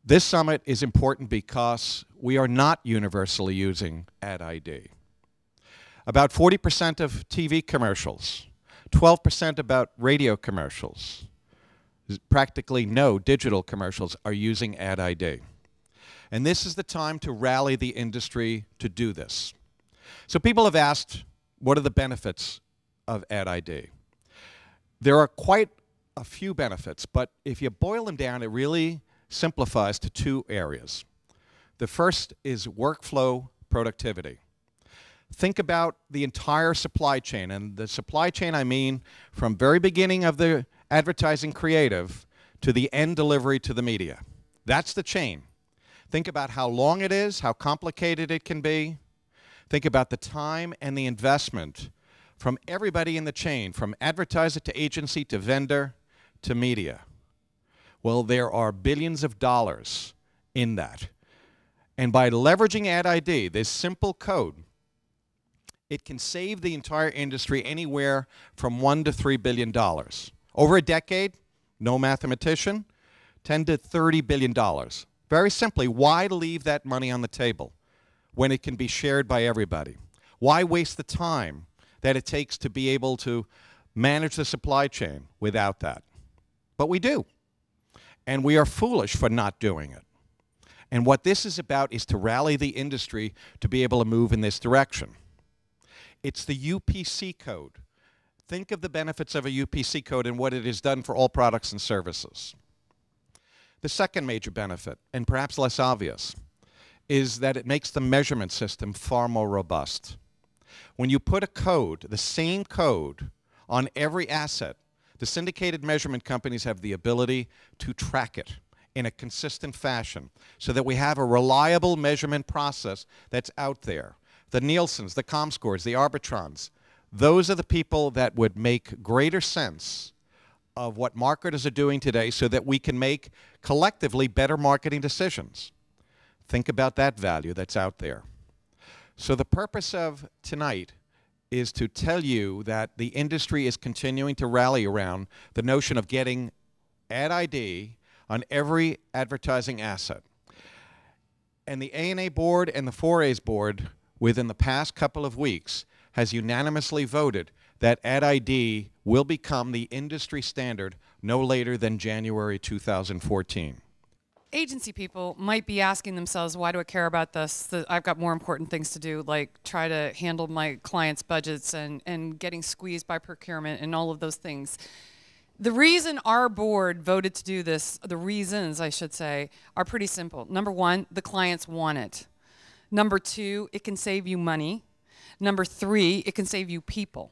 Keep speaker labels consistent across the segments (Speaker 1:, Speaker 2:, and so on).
Speaker 1: This summit is important because we are not universally using Ad ID. About 40% of TV commercials, 12% about radio commercials, practically no digital commercials are using Ad ID. And this is the time to rally the industry to do this. So people have asked, what are the benefits of Ad ID? There are quite a few benefits, but if you boil them down, it really simplifies to two areas. The first is workflow productivity. Think about the entire supply chain, and the supply chain I mean from very beginning of the advertising creative to the end delivery to the media. That's the chain. Think about how long it is, how complicated it can be. Think about the time and the investment from everybody in the chain, from advertiser to agency to vendor to media. Well, there are billions of dollars in that. And by leveraging Ad ID, this simple code, it can save the entire industry anywhere from $1 to $3 billion. Over a decade, no mathematician, $10 to $30 billion. Very simply, why leave that money on the table when it can be shared by everybody? Why waste the time that it takes to be able to manage the supply chain without that? But we do. And we are foolish for not doing it. And what this is about is to rally the industry to be able to move in this direction. It's the UPC code. Think of the benefits of a UPC code and what it has done for all products and services. The second major benefit, and perhaps less obvious, is that it makes the measurement system far more robust. When you put a code, the same code, on every asset, the syndicated measurement companies have the ability to track it in a consistent fashion so that we have a reliable measurement process that's out there. The Nielsen's, the Comscores, the Arbitrons, those are the people that would make greater sense of what marketers are doing today so that we can make collectively better marketing decisions. Think about that value that's out there. So the purpose of tonight is to tell you that the industry is continuing to rally around the notion of getting Ad ID on every advertising asset. And the ANA board and the 4A's board, within the past couple of weeks, has unanimously voted that Ad ID will become the industry standard no later than January 2014.
Speaker 2: Agency people might be asking themselves, why do I care about this? I've got more important things to do, like try to handle my clients' budgets and getting squeezed by procurement and all of those things. The reason our board voted to do this, the reasons I should say, are pretty simple. Number one, the clients want it. Number two, it can save you money. Number three, it can save you people.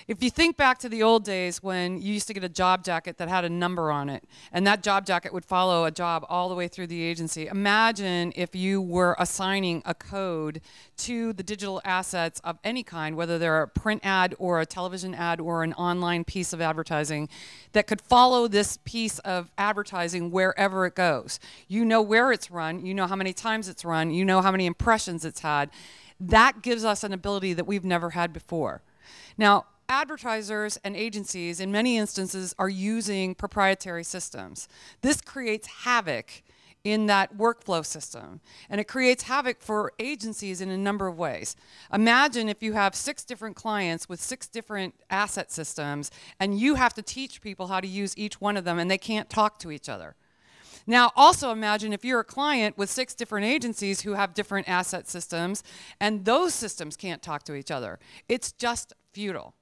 Speaker 2: If you think back to the old days when you used to get a job jacket that had a number on it, and that job jacket would follow a job all the way through the agency, imagine if you were assigning a code to the digital assets of any kind, whether they're a print ad or a television ad or an online piece of advertising, that could follow this piece of advertising wherever it goes. You know where it's run, you know how many times it's run, you know how many impressions it's had. That gives us an ability that we've never had before. Now, advertisers and agencies, in many instances, are using proprietary systems. This creates havoc in that workflow system, and it creates havoc for agencies in a number of ways. Imagine if you have 6 different clients with 6 different asset systems, and you have to teach people how to use each one of them, and they can't talk to each other. Now, also imagine if you're a client with 6 different agencies who have different asset systems, and those systems can't talk to each other. It's just futile.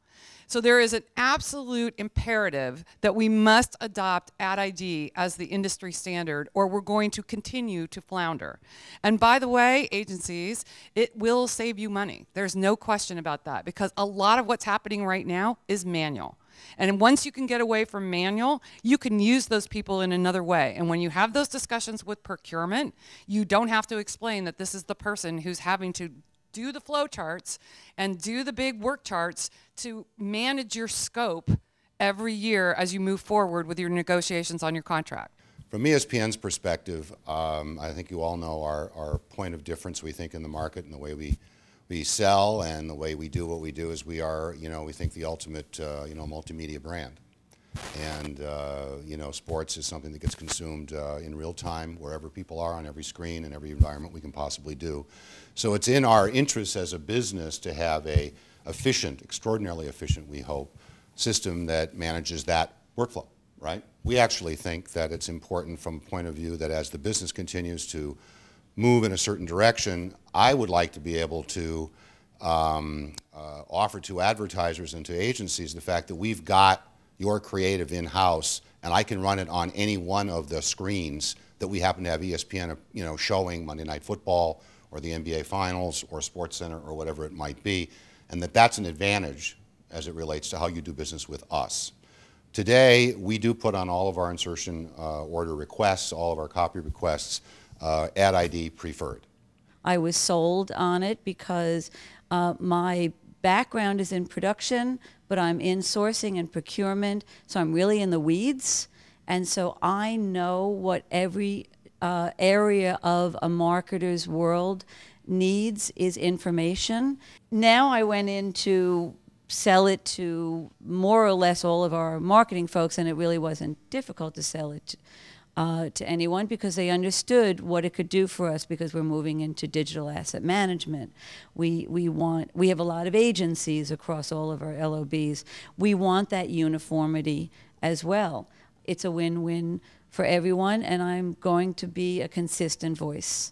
Speaker 2: So there is an absolute imperative that we must adopt Ad ID as the industry standard, or we're going to continue to flounder. And by the way, agencies, it will save you money. There's no question about that, because a lot of what's happening right now is manual. And once you can get away from manual, you can use those people in another way. And when you have those discussions with procurement, you don't have to explain that this is the person who's having to do the flow charts and do the big work charts to manage your scope every year as you move forward with your negotiations on your contract.
Speaker 3: From ESPN's perspective, I think you all know our point of difference, we think, in the market and the way we sell and the way we do what we do is we are, we think the ultimate, multimedia brand. And sports is something that gets consumed in real time wherever people are, on every screen, in every environment we can possibly do. So it's in our interest as a business to have a efficient, extraordinarily efficient, we hope, system that manages that workflow, right? We actually think that it's important from a point of view that as the business continues to move in a certain direction, I would like to be able to offer to advertisers and to agencies the fact that we've got your creative in-house and I can run it on any one of the screens that we happen to have ESPN, showing Monday Night Football or the NBA Finals or SportsCenter or whatever it might be, and that's an advantage as it relates to how you do business with us. Today, we do put on all of our insertion order requests, all of our copy requests, Ad ID preferred.
Speaker 4: I was sold on it because my background is in production, but I'm in sourcing and procurement, so I'm really in the weeds. And so I know what every area of a marketer's world needs is information. Now I went in to sell it to more or less all of our marketing folks, and it really wasn't difficult to sell it to anyone because they understood what it could do for us because we're moving into digital asset management. We have a lot of agencies across all of our LOBs. We want that uniformity as well. It's a win-win for everyone, and I'm going to be a consistent voice